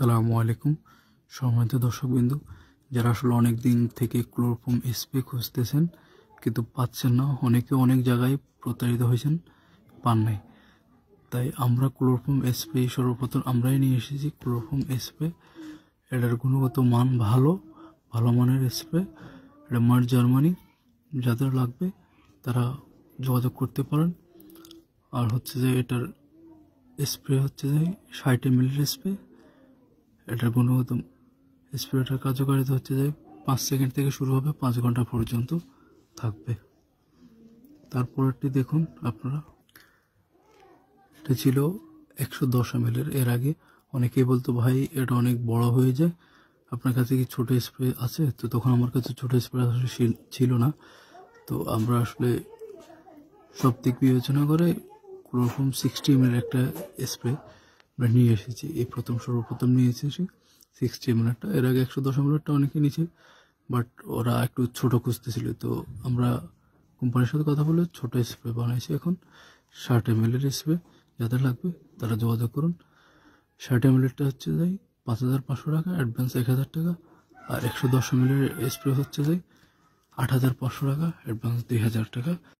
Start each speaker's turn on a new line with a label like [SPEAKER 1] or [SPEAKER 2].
[SPEAKER 1] আসসালামু আলাইকুম সম্মানিত দর্শকবৃন্দ, যারা আসলে অনেক দিন থেকে ক্লোরোফর্ম স্প্রে খুঁজতেছেন কিন্তু পাচ্ছেন না, অনেকে অনেক জায়গায় প্রতারিত হয়েছেন, পান নাই। তাই আমরা ক্লোরোফর্ম স্প্রে সর্বপ্রথম আমরাই নিয়ে এসেছি। ক্লোরোফর্ম স্প্রে এটার গুণগত মান ভালো মানের স্প্রে। এটা মার জার্মানি। যাদের লাগবে তারা যোগাযোগ করতে পারেন। আর হচ্ছে যে এটার স্প্রে হচ্ছে যে 60 ml স্প্রে। এটার গুণগত স্প্রেটার কার্যকারিতা হচ্ছে যে 5 সেকেন্ড থেকে শুরু হবে, 5 ঘন্টা পর্যন্ত থাকবে। তারপরটি দেখুন আপনারা, এটা ছিল 110 ml। এর আগে অনেকেই বলতো ভাই এটা অনেক বড় হয়ে যায়, আপনার কাছে কি ছোট স্প্রে আছে? তো তখন আমার কাছে ছোট স্প্রে আসলে ছিল না। তো আমরা আসলে সব দিক বিবেচনা করে ক্লোরোফর্ম 60 ml একটা স্প্রে আমরা নিয়ে এসেছি। এই সর্বপ্রথম নিয়ে এসেছি 60 ml। এর আগে 110 ml অনেকে নিয়েছে, বাট ওরা একটু ছোট খুঁজতেছিল। তো আমরা কোম্পানির সাথে কথা বলে ছোট স্প্রে বানাইছি। এখন 60 ml স্প্রে যাদের লাগবে তারা যোগাযোগ করুন। 60 ml হচ্ছে যাই 5,500 টাকা, অ্যাডভান্স 1,000 টাকা। আর 110 ml স্প্রে হচ্ছে যাই 8,500 টাকা, অ্যাডভান্স 2,000 টাকা।